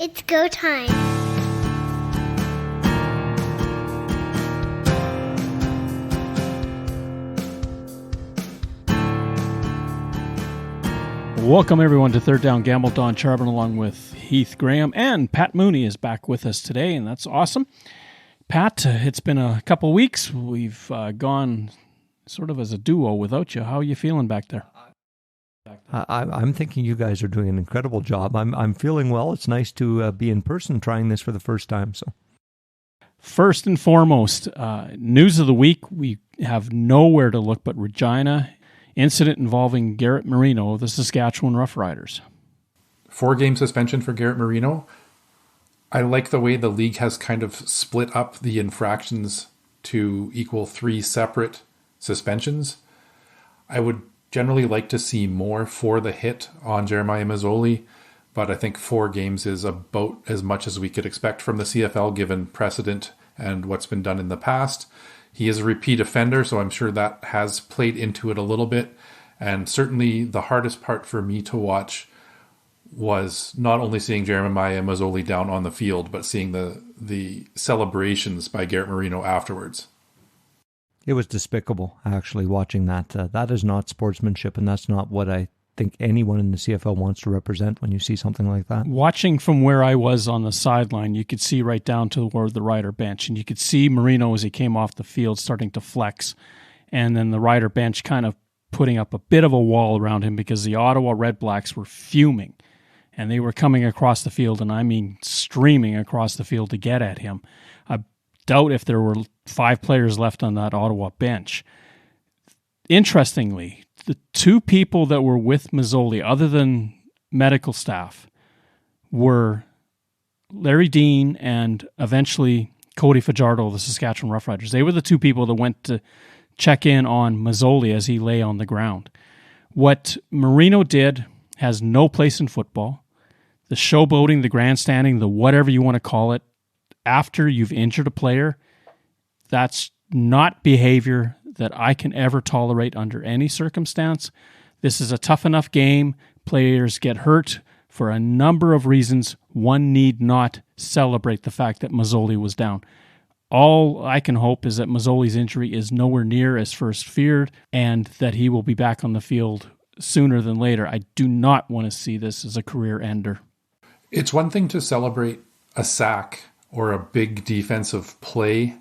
It's go time. Welcome everyone to Third Down Gamble. Don Charbon along with Heath Graham, and Pat Mooney is back with us today, and that's awesome. Pat, it's been a couple weeks. We've gone sort of as a duo without you. How are you feeling back there? I'm thinking you guys are doing an incredible job. I'm feeling well. It's nice to be in person trying this for the first time. So, first and foremost, news of the week, we have nowhere to look but Regina. Incident involving Garrett Marino of the Saskatchewan Roughriders. 4-game suspension for Garrett Marino. I like the way the league has kind of split up the infractions to equal 3 separate suspensions. I would generally like to see more for the hit on Jeremiah Masoli, but I think 4 games is about as much as we could expect from the CFL given precedent and what's been done in the past. He is a repeat offender, so I'm sure that has played into it a little bit. And certainly the hardest part for me to watch was not only seeing Jeremiah Masoli down on the field, but seeing the celebrations by Garrett Marino afterwards. It was despicable, actually, watching that. That is not sportsmanship, and that's not what I think anyone in the CFL wants to represent when you see something like that. Watching from where I was on the sideline, you could see right down to where the rider bench, and you could see Marino as he came off the field starting to flex, and then the rider bench kind of putting up a bit of a wall around him because the Ottawa Red Blacks were fuming, and they were coming across the field, and I mean streaming across the field to get at him. I doubt if there were 5 players left on that Ottawa bench. Interestingly, the 2 people that were with Masoli, other than medical staff, were Larry Dean and eventually Cody Fajardo of the Saskatchewan Roughriders. They were the 2 people that went to check in on Masoli as he lay on the ground. What Marino did has no place in football. The showboating, the grandstanding, the whatever you want to call it, after you've injured a player, that's not behavior that I can ever tolerate under any circumstance. This is a tough enough game. Players get hurt for a number of reasons. One need not celebrate the fact that Masoli was down. All I can hope is that Masoli's injury is nowhere near as first feared and that he will be back on the field sooner than later. I do not want to see this as a career ender. It's one thing to celebrate a sack or a big defensive play,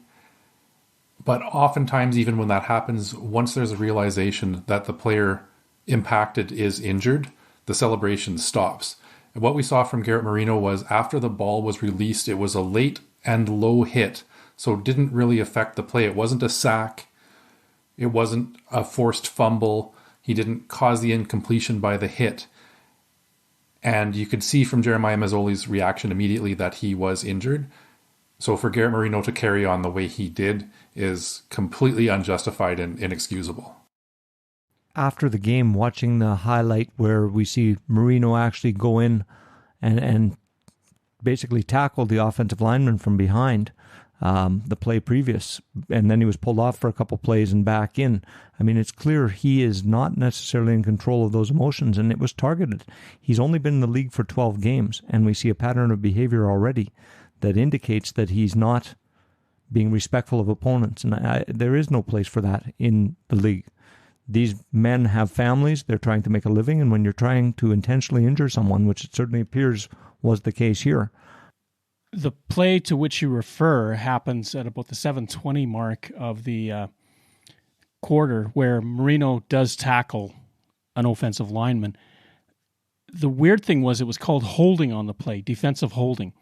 but oftentimes, even when that happens, once there's a realization that the player impacted is injured, the celebration stops. And what we saw from Garrett Marino was after the ball was released, it was a late and low hit, so it didn't really affect the play. It wasn't a sack. It wasn't a forced fumble. He didn't cause the incompletion by the hit. And you could see from Jeremiah Masoli's reaction immediately that he was injured. So for Garrett Marino to carry on the way he did is completely unjustified and inexcusable. After the game, watching the highlight where we see Marino actually go in and basically tackle the offensive lineman from behind the play previous, and then he was pulled off for a couple plays and back in. I mean, it's clear he is not necessarily in control of those emotions, and it was targeted. He's only been in the league for 12 games, and we see a pattern of behavior already that indicates that he's not being respectful of opponents. And there is no place for that in the league. These men have families, they're trying to make a living, and when you're trying to intentionally injure someone, which it certainly appears was the case here. The play to which you refer happens at about the 7:20 mark of the quarter, where Marino does tackle an offensive lineman. The weird thing was it was called holding on the play, defensive holding.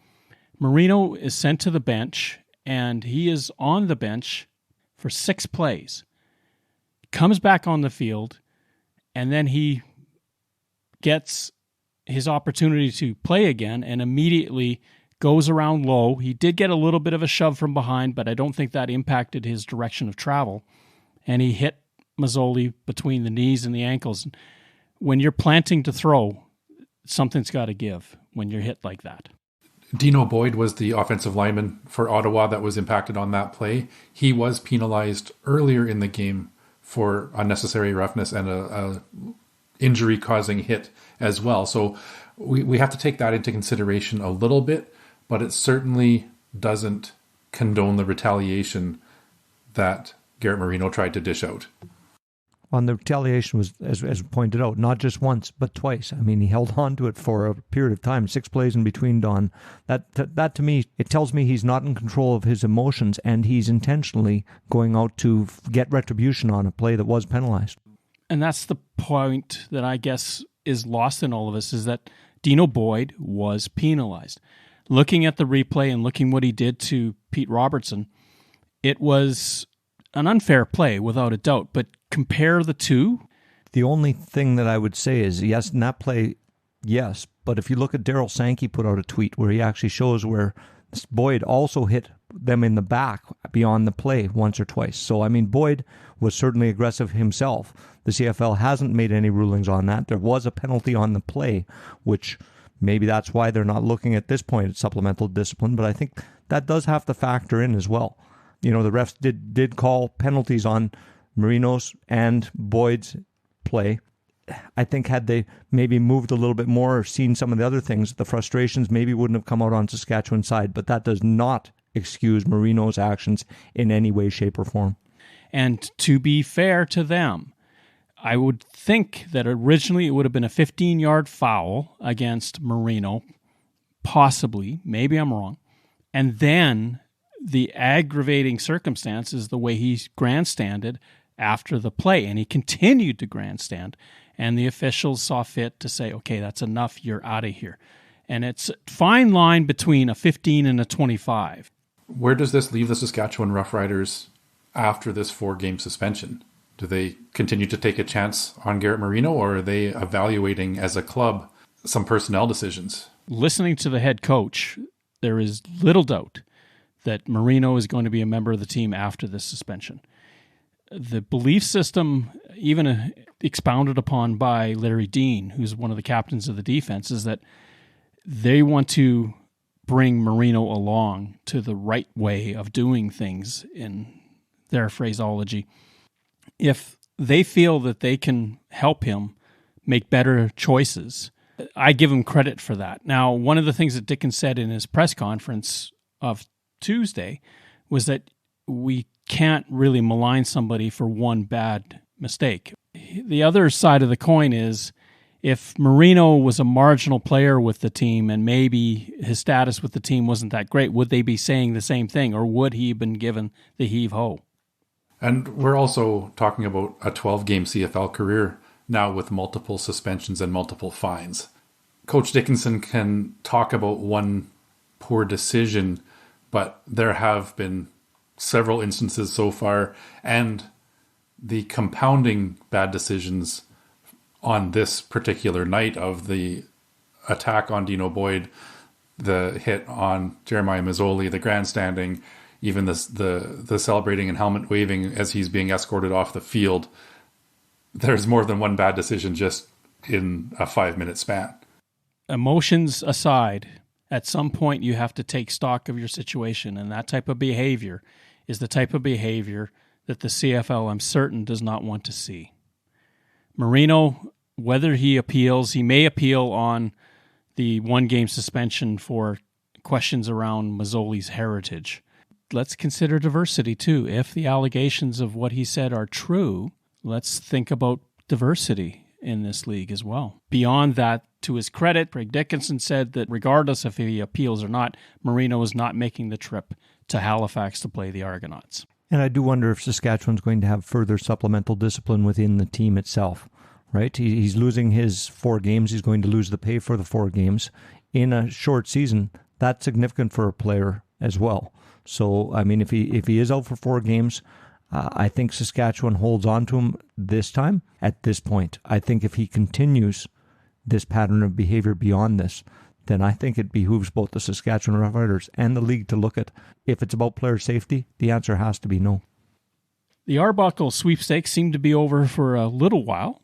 Marino is sent to the bench, and he is on the bench for 6 plays. Comes back on the field, and then he gets his opportunity to play again and immediately goes around low. He did get a little bit of a shove from behind, but I don't think that impacted his direction of travel. And he hit Masoli between the knees and the ankles. When you're planting to throw, something's got to give when you're hit like that. Dino Boyd was the offensive lineman for Ottawa that was impacted on that play. He was penalized earlier in the game for unnecessary roughness and a injury-causing hit as well. So we have to take that into consideration a little bit, but it certainly doesn't condone the retaliation that Garrett Marino tried to dish out. On the retaliation was, as pointed out, not just once, but twice. I mean, he held on to it for a period of time, 6 plays in between, Don. That to me, it tells me he's not in control of his emotions, and he's intentionally going out to get retribution on a play that was penalized. And that's the point that I guess is lost in all of us, is that Dino Boyd was penalized. Looking at the replay and looking what he did to Pete Robertson, it was an unfair play without a doubt, but compare the two. The only thing that I would say is, yes, in that play, yes, but if you look at Daryl Sankey put out a tweet where he actually shows where Boyd also hit them in the back beyond the play once or twice. So, I mean, Boyd was certainly aggressive himself. The CFL hasn't made any rulings on that. There was a penalty on the play, which maybe that's why they're not looking at this point at supplemental discipline, but I think that does have to factor in as well. You know, the refs did call penalties on Marino's and Boyd's play. I think had they maybe moved a little bit more or seen some of the other things, the frustrations maybe wouldn't have come out on Saskatchewan's side, but that does not excuse Marino's actions in any way, shape, or form. And to be fair to them, I would think that originally it would have been a 15-yard foul against Marino, possibly, maybe I'm wrong, and then the aggravating circumstance is the way he grandstanded after the play, and he continued to grandstand, and the officials saw fit to say, okay, that's enough, you're out of here. And it's a fine line between a 15 and a 25. Where does this leave the Saskatchewan Roughriders after this 4-game suspension? Do they continue to take a chance on Garrett Marino, or are they evaluating as a club some personnel decisions? Listening to the head coach, there is little doubt that Marino is going to be a member of the team after this suspension. The belief system, even expounded upon by Larry Dean, who's one of the captains of the defense, is that they want to bring Marino along to the right way of doing things in their phraseology. If they feel that they can help him make better choices, I give him credit for that. Now, one of the things that Dickens said in his press conference of Tuesday was that we can't really malign somebody for one bad mistake. The other side of the coin is, if Marino was a marginal player with the team and maybe his status with the team wasn't that great, would they be saying the same thing, or would he have been given the heave-ho? And we're also talking about a 12-game CFL career now with multiple suspensions and multiple fines. Coach Dickinson can talk about one poor decision, but there have been several instances so far, and the compounding bad decisions on this particular night of the attack on Dino Boyd, the hit on Jeremiah Mazzoli, the grandstanding, even the celebrating and helmet waving as he's being escorted off the field. There's more than one bad decision just in a 5-minute span. Emotions aside, at some point you have to take stock of your situation, and that type of behavior is the type of behavior that the CFL, I'm certain, does not want to see. Marino, whether he appeals, he may appeal on the 1-game suspension for questions around Mazzoli's heritage. Let's consider diversity too. If the allegations of what he said are true, let's think about diversity in this league as well. Beyond that, to his credit, Craig Dickinson said that regardless if he appeals or not, Marino is not making the trip to Halifax to play the Argonauts. And I do wonder if Saskatchewan's going to have further supplemental discipline within the team itself, right? He's losing his 4 games. He's going to lose the pay for the 4 games. In a short season, that's significant for a player as well. So, I mean, if he is out for 4 games, I think Saskatchewan holds on to him this time at this point. I think if he continues this pattern of behavior beyond this, then I think it behooves both the Saskatchewan Roughriders and the league to look at, if it's about player safety, the answer has to be no. The Arbuckle sweepstakes seem to be over for a little while,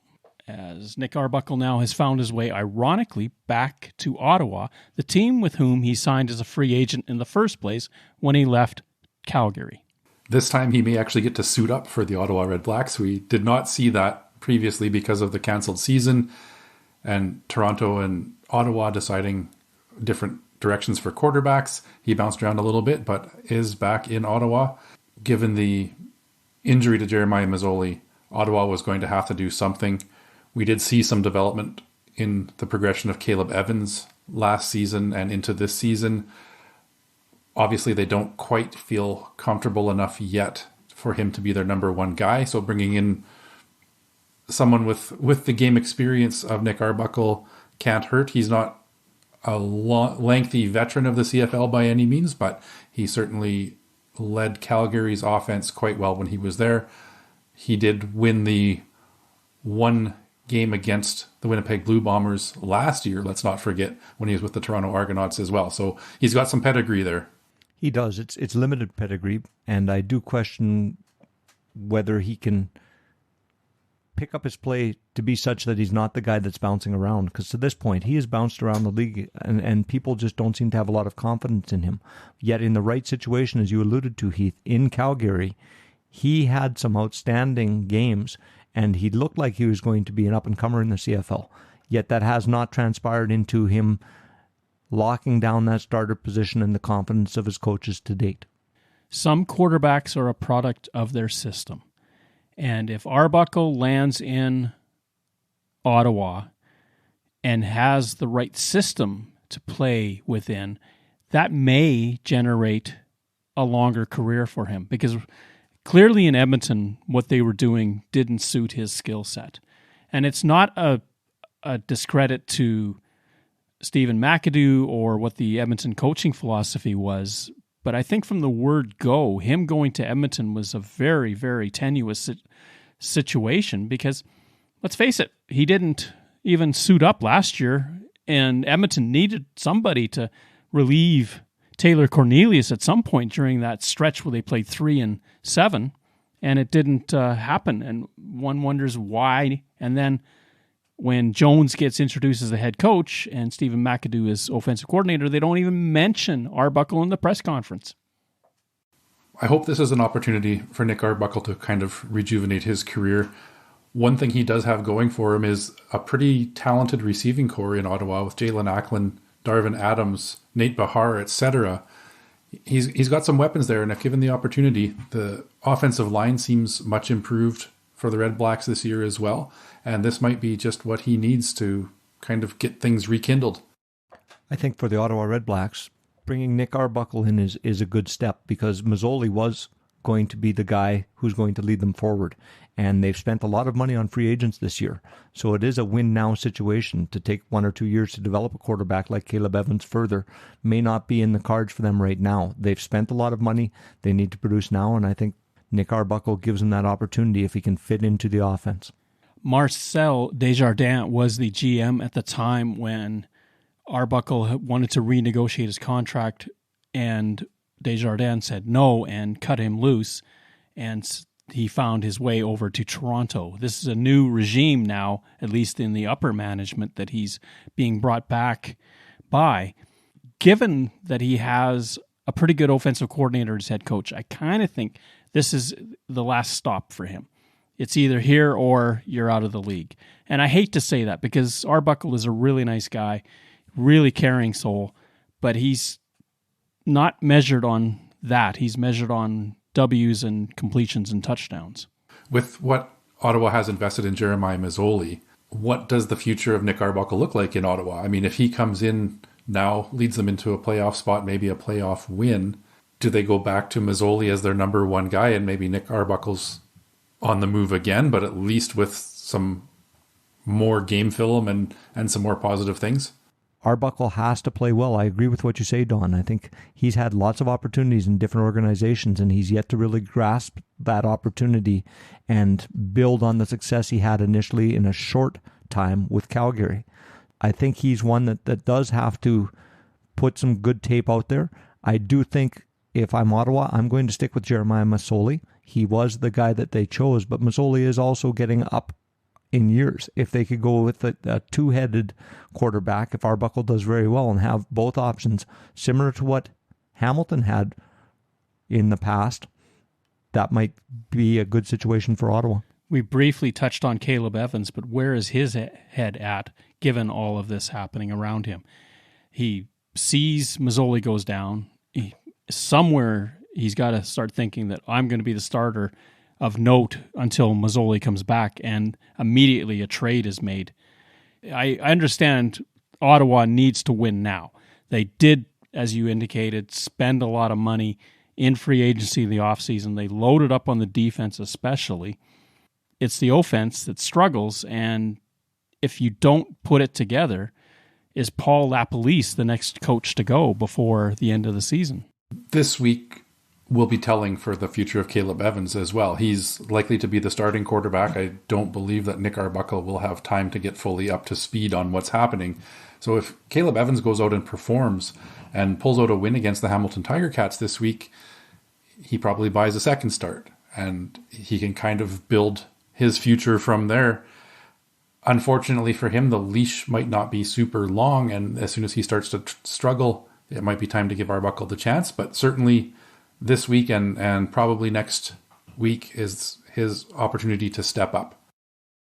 as Nick Arbuckle now has found his way, ironically, back to Ottawa, the team with whom he signed as a free agent in the first place when he left Calgary. This time he may actually get to suit up for the Ottawa Red Blacks. We did not see that previously because of the cancelled season, and Toronto and Ottawa deciding different directions for quarterbacks. He bounced around a little bit, but is back in Ottawa. Given the injury to Jeremiah Masoli, Ottawa was going to have to do something. We did see some development in the progression of Caleb Evans last season and into this season. Obviously, they don't quite feel comfortable enough yet for him to be their number one guy. So bringing in someone with the game experience of Nick Arbuckle can't hurt. He's not a lengthy veteran of the CFL by any means, but he certainly led Calgary's offense quite well when he was there. He did win the one game against the Winnipeg Blue Bombers last year, let's not forget, when he was with the Toronto Argonauts as well. So he's got some pedigree there. He does. It's limited pedigree, and I do question whether he can pick up his play to be such that he's not the guy that's bouncing around. Because to this point, he has bounced around the league, and people just don't seem to have a lot of confidence in him. Yet in the right situation, as you alluded to, Heath, in Calgary, he had some outstanding games, and he looked like he was going to be an up-and-comer in the CFL. Yet that has not transpired into him locking down that starter position and the confidence of his coaches to date. Some quarterbacks are a product of their system. And if Arbuckle lands in Ottawa and has the right system to play within, that may generate a longer career for him. Because clearly in Edmonton, what they were doing didn't suit his skill set. And it's not a discredit to Stephen McAdoo or what the Edmonton coaching philosophy was, but I think from the word go, him going to Edmonton was a very, very tenuous situation because, let's face it, he didn't even suit up last year, and Edmonton needed somebody to relieve Taylor Cornelius at some point during that stretch where they played 3-7, and it didn't happen, and one wonders why. And then when Jones gets introduced as the head coach and Stephen McAdoo is offensive coordinator, they don't even mention Arbuckle in the press conference. I hope this is an opportunity for Nick Arbuckle to kind of rejuvenate his career. One thing he does have going for him is a pretty talented receiving core in Ottawa with Jalen Acklin, Darvin Adams, Nate Bahar, etc. He's got some weapons there, and if given the opportunity, the offensive line seems much improved for the Red Blacks this year as well. And this might be just what he needs to kind of get things rekindled. I think for the Ottawa Red Blacks, bringing Nick Arbuckle in is a good step because Masoli was going to be the guy who's going to lead them forward. And they've spent a lot of money on free agents this year. So it is a win-now situation. To take 1 or 2 years to develop a quarterback like Caleb Evans further may not be in the cards for them right now. They've spent a lot of money. They need to produce now, and I think Nick Arbuckle gives them that opportunity if he can fit into the offense. Marcel Desjardins was the GM at the time when Arbuckle wanted to renegotiate his contract, and Desjardins said no and cut him loose, and he found his way over to Toronto. This is a new regime now, at least in the upper management, that he's being brought back by. Given that he has a pretty good offensive coordinator as head coach, I kind of think this is the last stop for him. It's either here or you're out of the league. And I hate to say that because Arbuckle is a really nice guy, really caring soul, but he's not measured on that. He's measured on W's and completions and touchdowns. With what Ottawa has invested in Jeremiah Masoli, what does the future of Nick Arbuckle look like in Ottawa? I mean, if he comes in now, leads them into a playoff spot, maybe a playoff win, do they go back to Masoli as their number one guy and maybe Nick Arbuckle's on the move again, but at least with some more game film and some more positive things? Arbuckle has to play well. I agree with what you say, Don. I think he's had lots of opportunities in different organizations, and he's yet to really grasp that opportunity and build on the success he had initially in a short time with Calgary. I think he's one that does have to put some good tape out there. I do think if I'm Ottawa, I'm going to stick with Jeremiah Masoli. He was the guy that they chose, but Masoli is also getting up in years. If they could go with a two-headed quarterback, if Arbuckle does very well and have both options, similar to what Hamilton had in the past, that might be a good situation for Ottawa. We briefly touched on Caleb Evans, but where is his head at given all of this happening around him? He sees Mazzoli goes down. Somewhere he's got to start thinking that I'm going to be the starter of note until Mazzoli comes back, and immediately a trade is made. I understand Ottawa needs to win now. They did, as you indicated, spend a lot of money in free agency in the offseason. They loaded up on the defense especially. It's the offense that struggles, and if you don't put it together, is Paul LaPolice the next coach to go before the end of the season? This week will be telling for the future of Caleb Evans as well. He's likely to be the starting quarterback. I don't believe that Nick Arbuckle will have time to get fully up to speed on what's happening. So if Caleb Evans goes out and performs and pulls out a win against the Hamilton Tiger Cats this week, he probably buys a second start, and he can kind of build his future from there. Unfortunately for him, the leash might not be super long, and as soon as he starts to struggle, it might be time to give Arbuckle the chance. But certainly this week and probably next week is his opportunity to step up.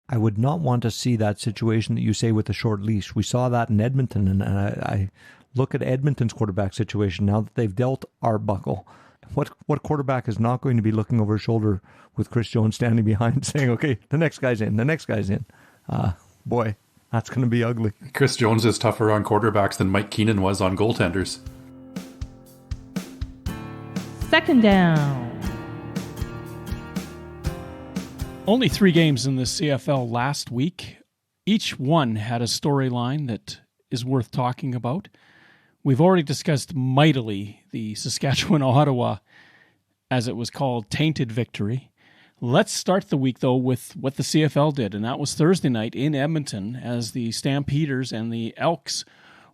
I would not want to see that situation that you say with the short leash. We saw that in Edmonton, and I look at Edmonton's quarterback situation now that they've dealt Arbuckle. What quarterback is not going to be looking over his shoulder with Chris Jones standing behind saying, okay, the next guy's in, the next guy's in. Boy, that's going to be ugly. Chris Jones is tougher on quarterbacks than Mike Keenan was on goaltenders. Second down. Only 3 games in the CFL last week. Each one had a storyline that is worth talking about. We've already discussed mightily the Saskatchewan-Ottawa, as it was called, tainted victory. Let's start the week, though, with what the CFL did, and that was Thursday night in Edmonton as the Stampeders and the Elks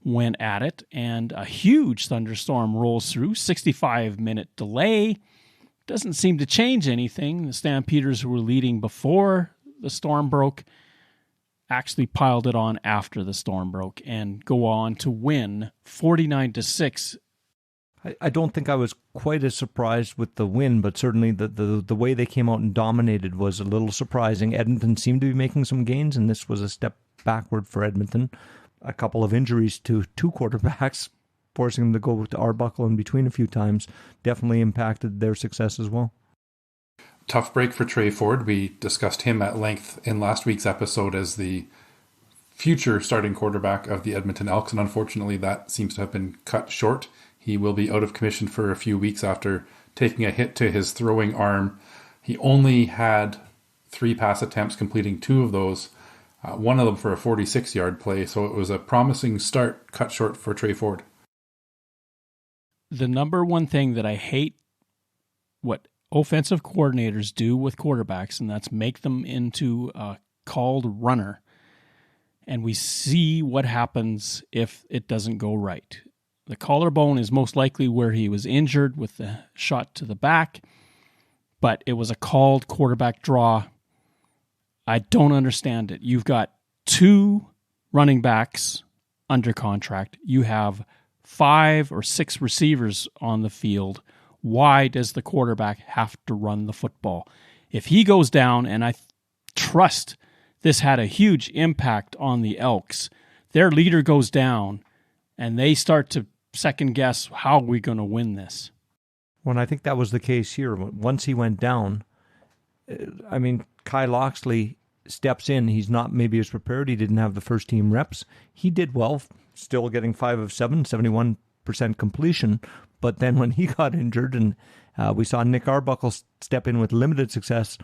went at it, and a huge thunderstorm rolls through, 65-minute delay. Doesn't seem to change anything. The Stampeders, who were leading before the storm broke, actually piled it on after the storm broke and go on to win 49-6. I don't think I was quite as surprised with the win, but certainly the way they came out and dominated was a little surprising. Edmonton seemed to be making some gains, and this was a step backward for Edmonton. A couple of injuries to 2 quarterbacks, forcing them to go to Arbuckle in between a few times, definitely impacted their success as well. Tough break for Trey Ford. We discussed him at length in last week's episode as the future starting quarterback of the Edmonton Elks, and unfortunately that seems to have been cut short. He will be out of commission for a few weeks after taking a hit to his throwing arm. He only had 3 pass attempts, completing 2 of those, one of them for a 46-yard play, so it was a promising start cut short for Trey Ford. The number one thing that I hate what offensive coordinators do with quarterbacks, and that's make them into a called runner. And we see what happens if it doesn't go right. The collarbone is most likely where he was injured with the shot to the back, but it was a called quarterback draw. I don't understand it. You've got 2 running backs under contract. You have 5 or 6 receivers on the field. Why does the quarterback have to run the football? If he goes down, and I trust this had a huge impact on the Elks, their leader goes down, and they start to second guess, how are we going to win this? Well, I think that was the case here. Once he went down, Kyle Loxley steps in. He's not maybe as prepared. He didn't have the first team reps. He did well, still getting 5 of 7, 71% completion. But then when he got injured, and we saw Nick Arbuckle step in with limited success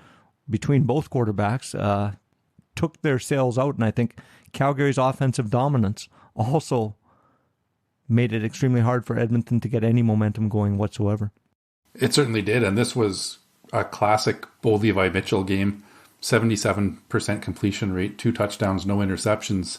between both quarterbacks, took their sails out. And I think Calgary's offensive dominance also made it extremely hard for Edmonton to get any momentum going whatsoever. It certainly did, and this was a classic Bo Levi Mitchell game. 77% completion rate, 2 touchdowns, no interceptions.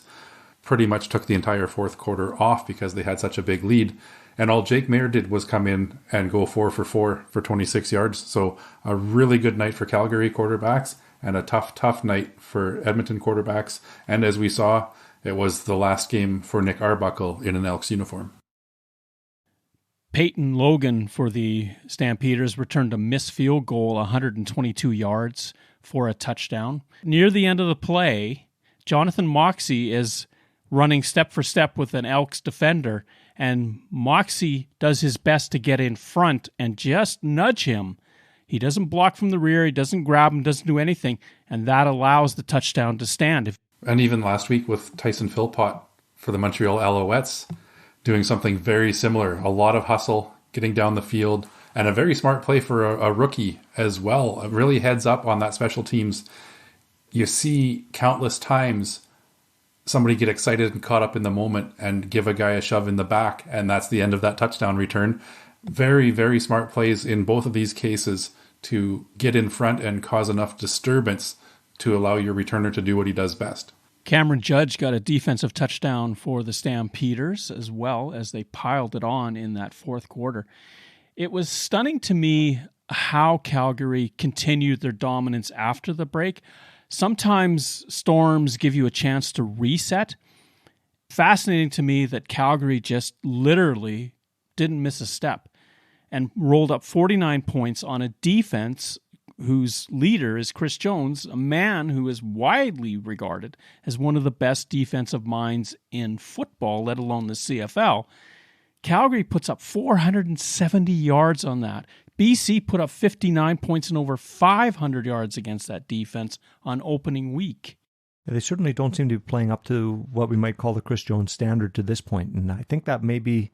Pretty much took the entire fourth quarter off because they had such a big lead. And all Jake Mayer did was come in and go 4 for 4 for 26 yards. So a really good night for Calgary quarterbacks and a tough night for Edmonton quarterbacks. And as we saw, it was the last game for Nick Arbuckle in an Elks uniform. Peyton Logan for the Stampeders returned a missed field goal, 122 yards for a touchdown. Near the end of the play, Jonathan Moxey is running step for step with an Elks defender, and Moxey does his best to get in front and just nudge him. He doesn't block from the rear, he doesn't grab him, doesn't do anything, and that allows the touchdown to stand. And even last week with Tyson Philpott for the Montreal Alouettes, doing something very similar. A lot of hustle, getting down the field, and a very smart play for a rookie as well. It really heads up on that special teams. You see countless times somebody get excited and caught up in the moment and give a guy a shove in the back, and that's the end of that touchdown return. Very, very smart plays in both of these cases to get in front and cause enough disturbance to allow your returner to do what he does best. Cameron Judge got a defensive touchdown for the Stampeders as well as they piled it on in that fourth quarter. It was stunning to me how Calgary continued their dominance after the break. Sometimes storms give you a chance to reset. Fascinating to me that Calgary just literally didn't miss a step and rolled up 49 points on a defense whose leader is Chris Jones, a man who is widely regarded as one of the best defensive minds in football, let alone the CFL. Calgary puts up 470 yards on that. BC put up 59 points and over 500 yards against that defense on opening week. They certainly don't seem to be playing up to what we might call the Chris Jones standard to this point, and I think that may be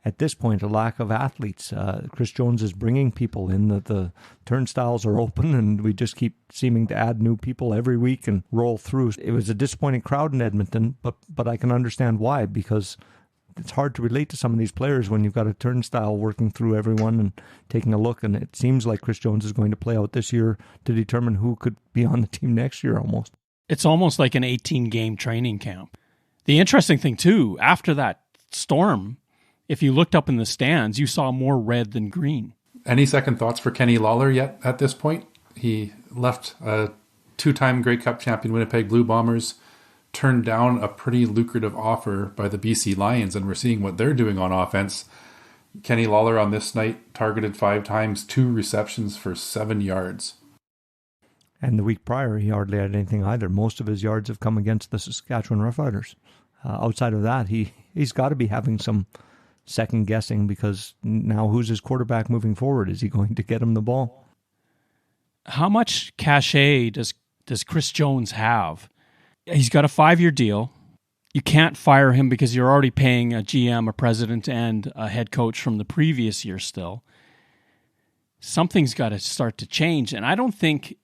at this point a lack of athletes. Chris Jones is bringing people in, that the turnstiles are open, and we just keep seeming to add new people every week and roll through. It was a disappointing crowd in Edmonton, but I can understand why, because it's hard to relate to some of these players when you've got a turnstile working through everyone and taking a look, and it seems like Chris Jones is going to play out this year to determine who could be on the team next year almost. It's almost like an 18-game training camp. The interesting thing, too, after that storm, if you looked up in the stands, you saw more red than green. Any second thoughts for Kenny Lawler yet at this point? He left a two-time Grey Cup champion Winnipeg Blue Bombers, turned down a pretty lucrative offer by the BC Lions, and we're seeing what they're doing on offense. Kenny Lawler on this night targeted 5 times, 2 receptions for 7 yards. And the week prior, he hardly had anything either. Most of his yards have come against the Saskatchewan Roughriders. Outside of that, he's got to be having some second guessing, because now who's his quarterback moving forward? Is he going to get him the ball? How much cachet does Chris Jones have? He's got a 5-year deal. You can't fire him because you're already paying a GM, a president, and a head coach from the previous year still. Something's got to start to change, and I don't think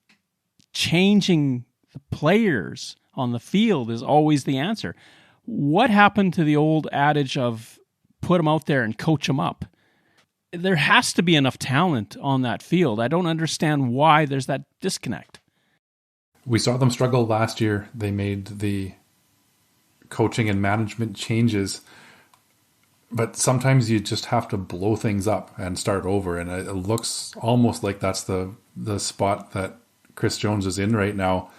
changing the players on the field is always the answer. What happened to the old adage of put them out there and coach them up? There has to be enough talent on that field. I don't understand why there's that disconnect. We saw them struggle last year. They made the coaching and management changes, but sometimes you just have to blow things up and start over. And it looks almost like that's the spot that Chris Jones is in right now.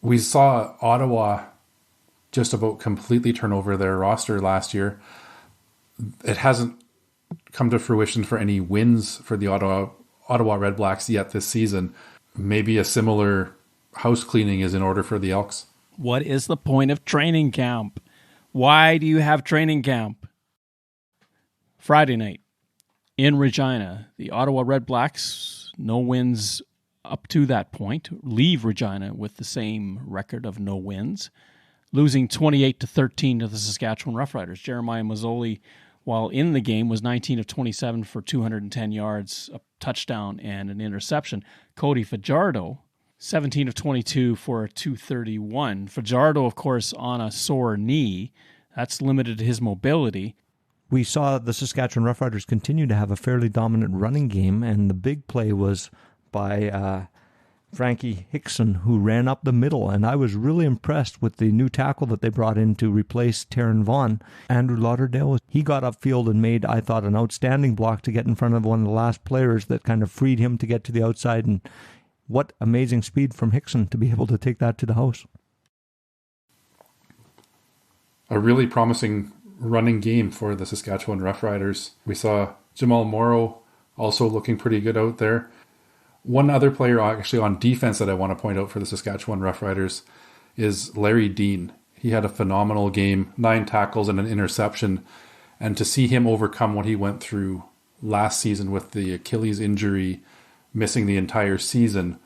We saw Ottawa just about completely turn over their roster last year. It hasn't come to fruition for any wins for the Ottawa Red Blacks yet this season. Maybe a similar house cleaning is in order for the Elks. What is the point of training camp? Why do you have training camp? Friday night in Regina, the Ottawa Red Blacks, no wins up to that point, leave Regina with the same record of no wins, losing 28-13 to the Saskatchewan Roughriders. Jeremiah Mazzoli, while in the game, was 19 of 27 for 210 yards, a touchdown and an interception. Cody Fajardo, 17 of 22 for a 231. Fajardo, of course, on a sore knee. That's limited his mobility. We saw the Saskatchewan Roughriders continue to have a fairly dominant running game, and the big play was by Frankie Hickson, who ran up the middle, and I was really impressed with the new tackle that they brought in to replace Taron Vaughn. Andrew Lauderdale, he got upfield and made, I thought, an outstanding block to get in front of one of the last players that kind of freed him to get to the outside, and what amazing speed from Hickson to be able to take that to the house. A really promising running game for the Saskatchewan Roughriders. We saw Jamal Morrow also looking pretty good out there. One other player actually on defense that I want to point out for the Saskatchewan Roughriders is Larry Dean. He had a phenomenal game, 9 tackles and an interception. And to see him overcome what he went through last season with the Achilles injury, missing the entire season,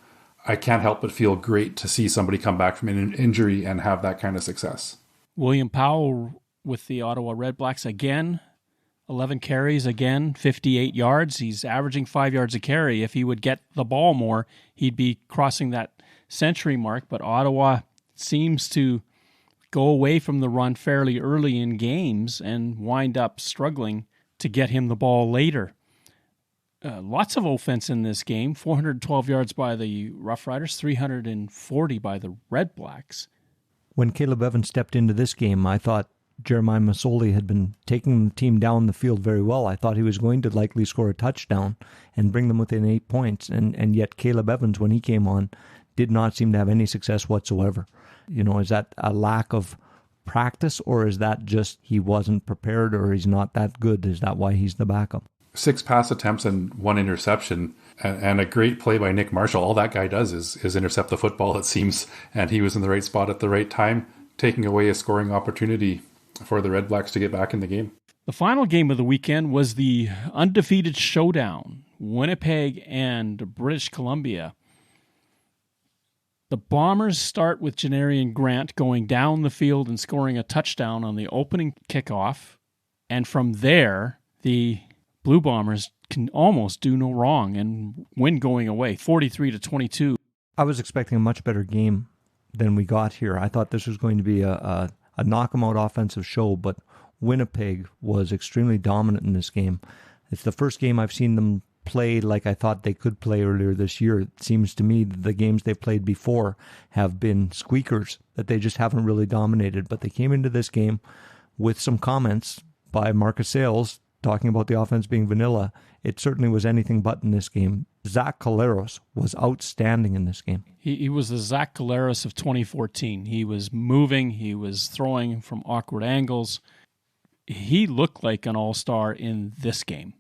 I can't help but feel great to see somebody come back from an injury and have that kind of success. William Powell with the Ottawa Redblacks again, 11 carries again, 58 yards. He's averaging 5 yards a carry. If he would get the ball more, he'd be crossing that century mark. But Ottawa seems to go away from the run fairly early in games and wind up struggling to get him the ball later. Lots of offense in this game, 412 yards by the Roughriders, 340 by the Redblacks. When Caleb Evans stepped into this game, I thought Jeremiah Masoli had been taking the team down the field very well. I thought he was going to likely score a touchdown and bring them within 8 points. And yet Caleb Evans, when he came on, did not seem to have any success whatsoever. Is that a lack of practice, or is that just he wasn't prepared, or he's not that good? Is that why he's the backup? 6 pass attempts and 1 interception, and a great play by Nick Marshall. All that guy does is intercept the football, it seems, and he was in the right spot at the right time, taking away a scoring opportunity for the Redblacks to get back in the game. The final game of the weekend was the undefeated showdown, Winnipeg and British Columbia. The Bombers start with Janarian Grant going down the field and scoring a touchdown on the opening kickoff, and from there, the Blue Bombers can almost do no wrong and win going away, 43-22. I was expecting a much better game than we got here. I thought this was going to be a knock-em-out offensive show, but Winnipeg was extremely dominant in this game. It's the first game I've seen them play like I thought they could play earlier this year. It seems to me that the games they played before have been squeakers, that they just haven't really dominated. But they came into this game with some comments by Marcus Sales talking about the offense being vanilla. It certainly was anything but in this game. Zach Collaros was outstanding in this game. He was the Zach Collaros of 2014. He was moving. He was throwing from awkward angles. He looked like an all-star in this game.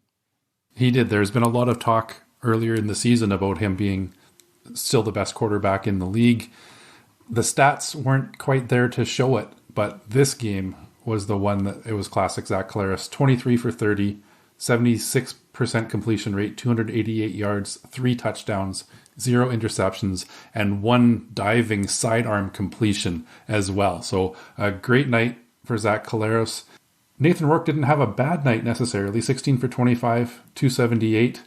He did. There's been a lot of talk earlier in the season about him being still the best quarterback in the league. The stats weren't quite there to show it, but this game was the one that it was classic Zach Collaros. 23 for 30, 76% completion rate, 288 yards, 3 touchdowns, 0 interceptions, and 1 diving sidearm completion as well. So a great night for Zach Collaros. Nathan Rourke didn't have a bad night necessarily. 16 for 25, 278,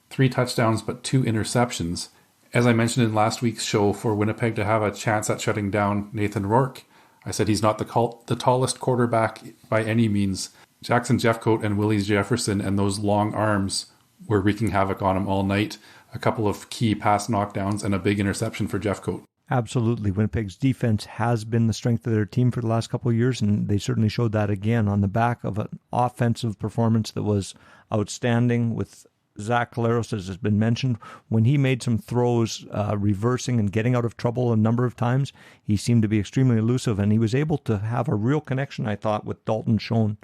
3 touchdowns, but 2 interceptions. As I mentioned in last week's show, for Winnipeg to have a chance at shutting down Nathan Rourke, I said he's not the tallest quarterback by any means. Jackson Jeffcoat and Willie Jefferson and those long arms were wreaking havoc on him all night. A couple of key pass knockdowns and a big interception for Jeffcoat. Absolutely. Winnipeg's defense has been the strength of their team for the last couple of years, and they certainly showed that again on the back of an offensive performance that was outstanding with Zach Collaros, as has been mentioned. When he made some throws, reversing and getting out of trouble a number of times, he seemed to be extremely elusive, and he was able to have a real connection, I thought, with Dalton Schoen.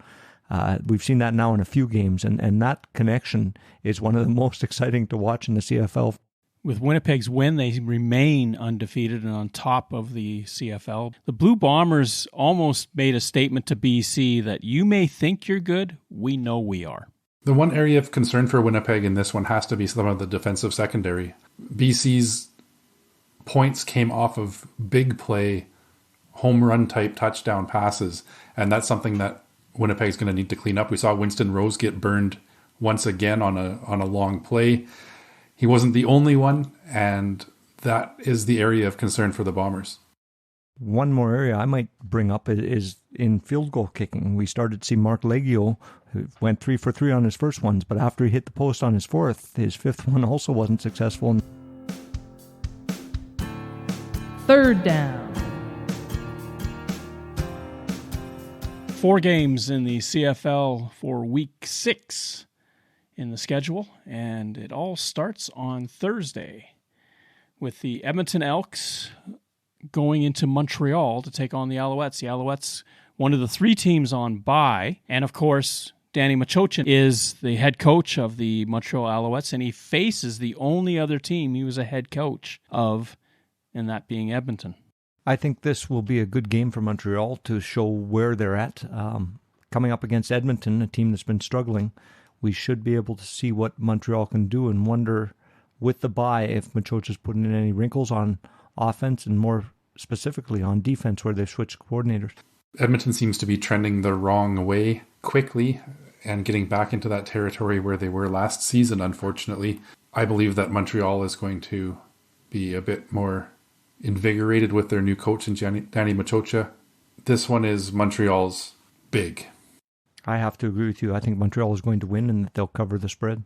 We've seen that now in a few games, and that connection is one of the most exciting to watch in the CFL. With Winnipeg's win, they remain undefeated and on top of the CFL. The Blue Bombers almost made a statement to BC that you may think you're good, we know we are. The one area of concern for Winnipeg in this one has to be some of the defensive secondary. BC's points came off of big play, home run type touchdown passes, and that's something that Winnipeg's going to need to clean up. We saw Winston Rose get burned once again on a long play. He wasn't the only one, and that is the area of concern for the Bombers. One more area I might bring up is in field goal kicking. We started to see Mark Leggio, who went 3 for 3 on his first ones, but after he hit the post on his fourth, his fifth one also wasn't successful. Third down. 4 games in the CFL for week 6 in the schedule, and it all starts on Thursday with the Edmonton Elks going into Montreal to take on the Alouettes. The Alouettes, one of the 3 teams on bye, and of course, Danny Macochin is the head coach of the Montreal Alouettes, and he faces the only other team he was a head coach of, and that being Edmonton. I think this will be a good game for Montreal to show where they're at. Coming up against Edmonton, a team that's been struggling, we should be able to see what Montreal can do and wonder with the bye if Macochin's putting in any wrinkles on offense and more specifically on defense where they've switched coordinators. Edmonton seems to be trending the wrong way quickly and getting back into that territory where they were last season, unfortunately. I believe that Montreal is going to be a bit more invigorated with their new coach in Danny Macochin. This one is Montreal's big. I have to agree with you. I think Montreal is going to win and that they'll cover the spread.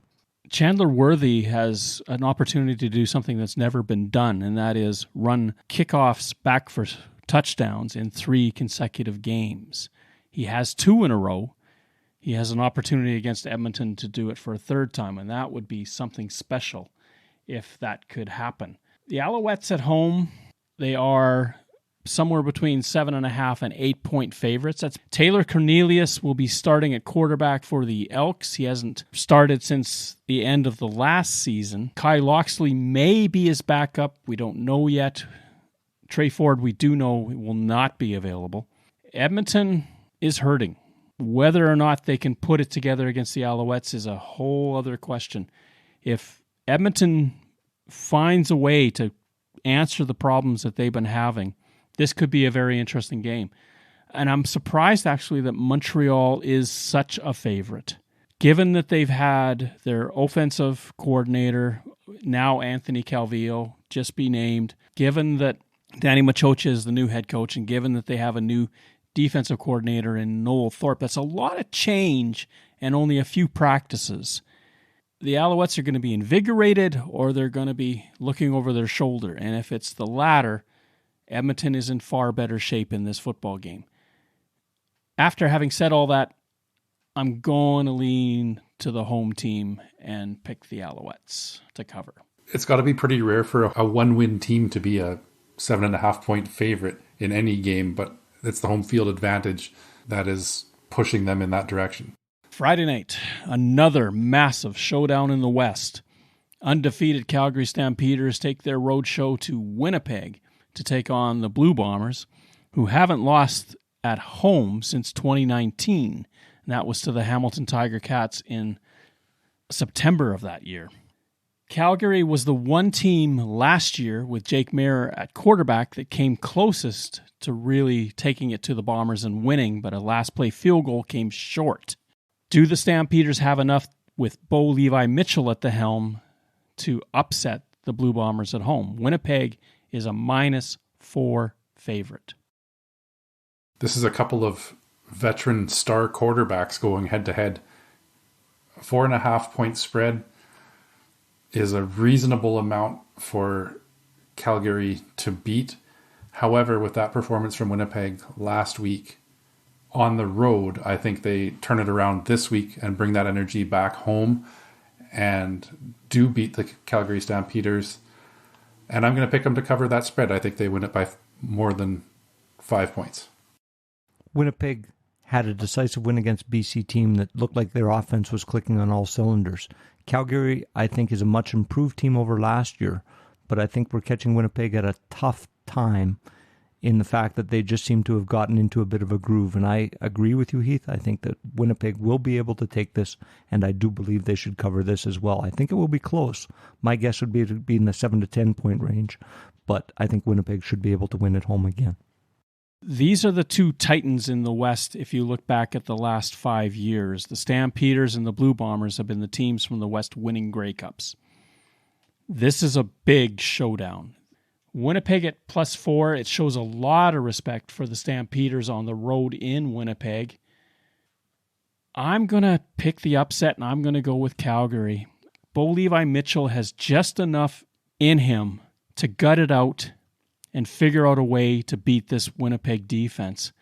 Chandler Worthy has an opportunity to do something that's never been done, and that is run kickoffs back for touchdowns in 3 consecutive games. He has 2 in a row. He has an opportunity against Edmonton to do it for a 3rd time, and that would be something special if that could happen. The Alouettes at home, they are somewhere between 7.5 and 8-point favorites. That's Taylor Cornelius will be starting at quarterback for the Elks. He hasn't started since the end of the last season. Kai Loxley may be his backup. We don't know yet. Trey Ford, we do know, will not be available. Edmonton is hurting. Whether or not they can put it together against the Alouettes is a whole other question. If Edmonton finds a way to answer the problems that they've been having, this could be a very interesting game. And I'm surprised, actually, that Montreal is such a favorite. Given that they've had their offensive coordinator, now Anthony Calvillo, just be named, given that Danny Macochin is the new head coach, and given that they have a new defensive coordinator in Noel Thorpe, that's a lot of change and only a few practices. The Alouettes are going to be invigorated or they're going to be looking over their shoulder. And if it's the latter, Edmonton is in far better shape in this football game. After having said all that, I'm going to lean to the home team and pick the Alouettes to cover. It's got to be pretty rare for a 1-win team to be a 7.5-point favorite in any game, but it's the home field advantage that is pushing them in that direction. Friday night, another massive showdown in the West. Undefeated Calgary Stampeders take their road show to Winnipeg to take on the Blue Bombers, who haven't lost at home since 2019. And that was to the Hamilton Tiger Cats in September of that year. Calgary was the one team last year with Jake Maier at quarterback that came closest to really taking it to the Bombers and winning, but a last-play field goal came short. Do the Stampeders have enough with Bo Levi Mitchell at the helm to upset the Blue Bombers at home? Winnipeg is a -4 favorite. This is a couple of veteran star quarterbacks going head-to-head. 4.5-point spread is a reasonable amount for Calgary to beat. However, with that performance from Winnipeg last week on the road, I think they turn it around this week and bring that energy back home and do beat the Calgary Stampeders. And I'm going to pick them to cover that spread. I think they win it by more than 5 points. Winnipeg had a decisive win against BC team that looked like their offense was clicking on all cylinders. Calgary, I think, is a much improved team over last year, but I think we're catching Winnipeg at a tough time in the fact that they just seem to have gotten into a bit of a groove. And I agree with you, Heath. I think that Winnipeg will be able to take this, and I do believe they should cover this as well. I think it will be close. My guess would be to be in the 7 to 10 point range, but I think Winnipeg should be able to win at home again. These are the two titans in the West if you look back at the last 5 years. The Stampeders and the Blue Bombers have been the teams from the West winning Grey Cups. This is a big showdown. Winnipeg at +4, it shows a lot of respect for the Stampeders on the road in Winnipeg. I'm going to pick the upset, and I'm going to go with Calgary. Bo Levi Mitchell has just enough in him to gut it out and figure out a way to beat this Winnipeg defense.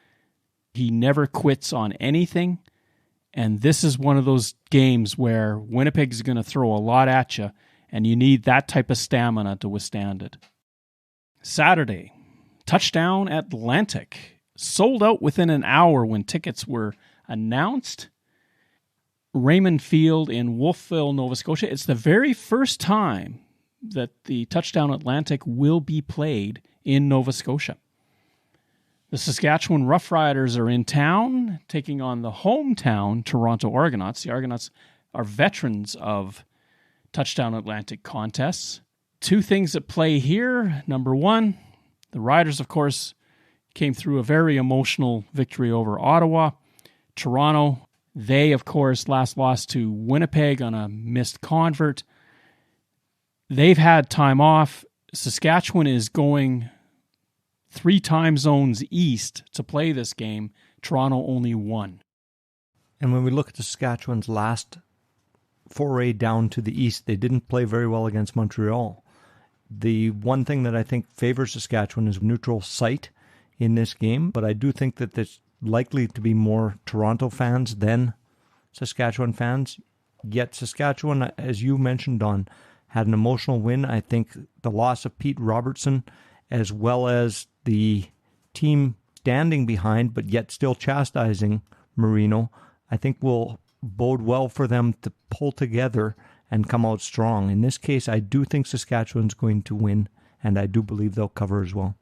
He never quits on anything, and this is one of those games where Winnipeg is going to throw a lot at you, and you need that type of stamina to withstand it. Saturday, Touchdown Atlantic. Sold out within an hour when tickets were announced. Raymond Field in Wolfville, Nova Scotia. It's the very first time that the Touchdown Atlantic will be played in Nova Scotia. The Saskatchewan Roughriders are in town, taking on the hometown Toronto Argonauts. The Argonauts are veterans of Touchdown Atlantic contests. Two things at play here. Number one, the Riders, of course, came through a very emotional victory over Ottawa. Toronto, they, of course, last lost to Winnipeg on a missed convert. They've had time off. Saskatchewan is going 3 time zones east to play this game. Toronto only 1. And when we look at Saskatchewan's last foray down to the east, they didn't play very well against Montreal. The one thing that I think favors Saskatchewan is neutral site in this game, but I do think that there's likely to be more Toronto fans than Saskatchewan fans. Yet Saskatchewan, as you mentioned, Don, had an emotional win. I think the loss of Pete Robertson, as well as the team standing behind but yet still chastising Marino, I think will bode well for them to pull together and come out strong. In this case, I do think Saskatchewan's going to win, and I do believe they'll cover as well.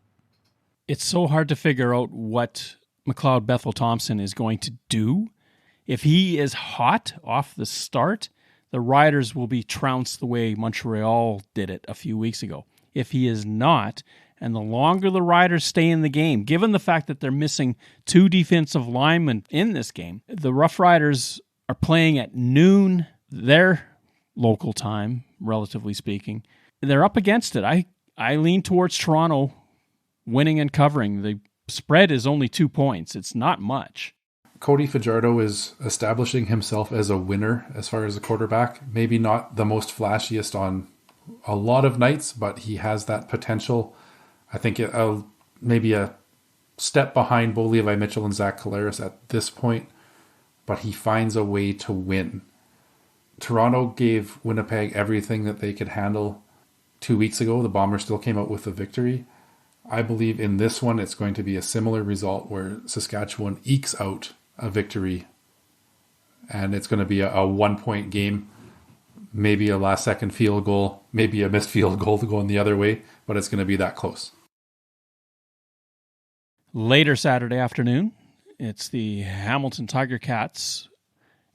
It's so hard to figure out what McLeod Bethel-Thompson is going to do. If he is hot off the start, the Riders will be trounced the way Montreal did it a few weeks ago. If he is not, and the longer the Riders stay in the game, given the fact that they're missing 2 defensive linemen in this game, the Rough Riders are playing at noon, their local time, relatively speaking. They're up against it. I lean towards Toronto winning and covering. The spread is only 2 points. It's not much. Cody Fajardo is establishing himself as a winner as far as a quarterback. Maybe not the most flashiest on a lot of nights, but he has that potential. I think maybe a step behind Bo Levi Mitchell and Zach Collaros at this point, but he finds a way to win. Toronto gave Winnipeg everything that they could handle 2 weeks ago. The Bombers still came out with a victory. I believe in this one it's going to be a similar result where Saskatchewan ekes out a victory, and it's going to be a 1-point game, maybe a last-second field goal, maybe a missed field goal to go in the other way, but it's going to be that close. Later Saturday afternoon, it's the Hamilton Tiger Cats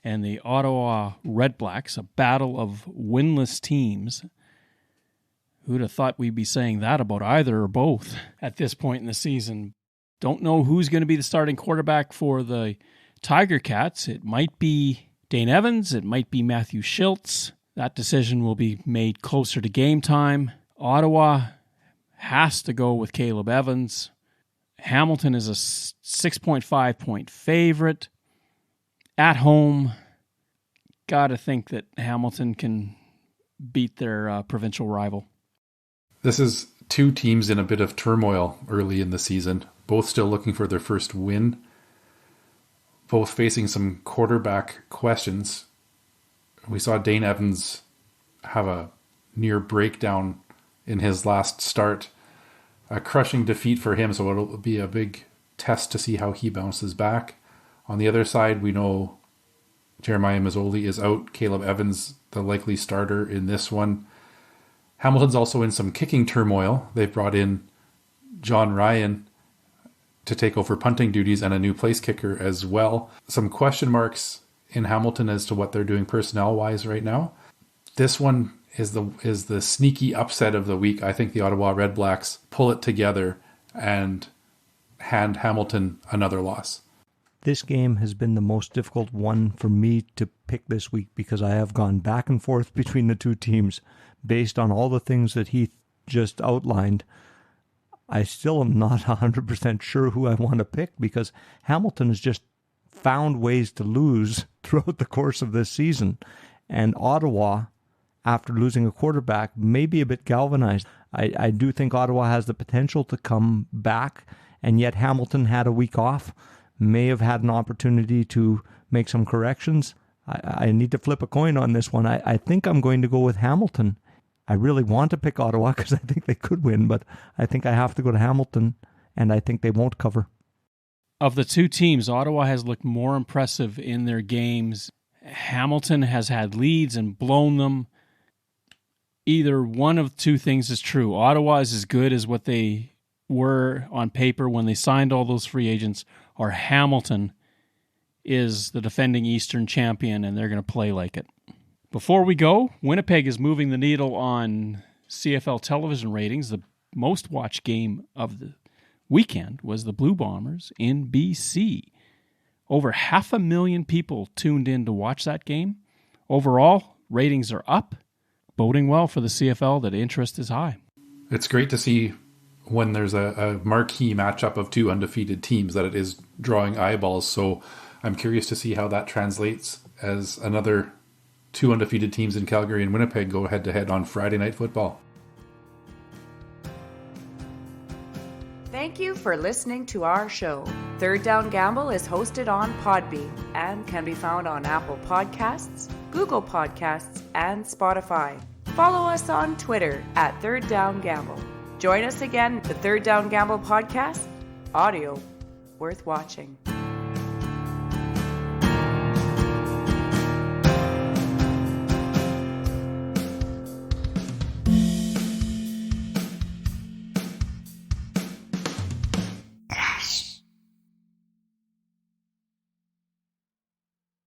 and the Ottawa Red Blacks, a battle of winless teams. Who'd have thought we'd be saying that about either or both at this point in the season? Don't know who's going to be the starting quarterback for the Tiger Cats. It might be Dane Evans. It might be Matthew Schiltz. That decision will be made closer to game time. Ottawa has to go with Caleb Evans. Hamilton is a 6.5 point favorite. At home, got to think that Hamilton can beat their provincial rival. This is 2 teams in a bit of turmoil early in the season, both still looking for their first win, both facing some quarterback questions. We saw Dane Evans have a near breakdown in his last start, a crushing defeat for him, so it'll be a big test to see how he bounces back. On the other side, we know Jeremiah Mazzoli is out. Caleb Evans, the likely starter in this one. Hamilton's also in some kicking turmoil. They've brought in John Ryan to take over punting duties and a new place kicker as well. Some question marks in Hamilton as to what they're doing personnel-wise right now. This one is the sneaky upset of the week. I think the Ottawa Red Blacks pull it together and hand Hamilton another loss. This game has been the most difficult one for me to pick this week because I have gone back and forth between the 2 teams based on all the things that Heath just outlined. I still am not 100% sure who I want to pick because Hamilton has just found ways to lose throughout the course of this season. And Ottawa, after losing a quarterback, may be a bit galvanized. I do think Ottawa has the potential to come back, and yet Hamilton had a week off, may have had an opportunity to make some corrections. I need to flip a coin on this one. I think I'm going to go with Hamilton. I really want to pick Ottawa because I think they could win, but I think I have to go to Hamilton, and I think they won't cover. Of the 2 teams, Ottawa has looked more impressive in their games, Hamilton has had leads and blown them. Either one of two things is true. Ottawa is as good as what they were on paper when they signed all those free agents, or Hamilton is the defending Eastern champion and they're going to play like it. Before we go, Winnipeg is moving the needle on CFL television ratings. The most watched game of the weekend was the Blue Bombers in BC. Over 500,000 people tuned in to watch that game. Overall, ratings are up, boding well for the CFL that interest is high. It's great to see when there's a marquee matchup of two undefeated teams that it is drawing eyeballs. So I'm curious to see how that translates as another two undefeated teams in Calgary and Winnipeg go head-to-head on Friday Night Football. Thank you for listening to our show. Third Down Gamble is hosted on Podbean and can be found on Apple Podcasts, Google Podcasts, and Spotify. Follow us on Twitter at Third Down Gamble. Join us again, the Third Down Gamble podcast, audio worth watching.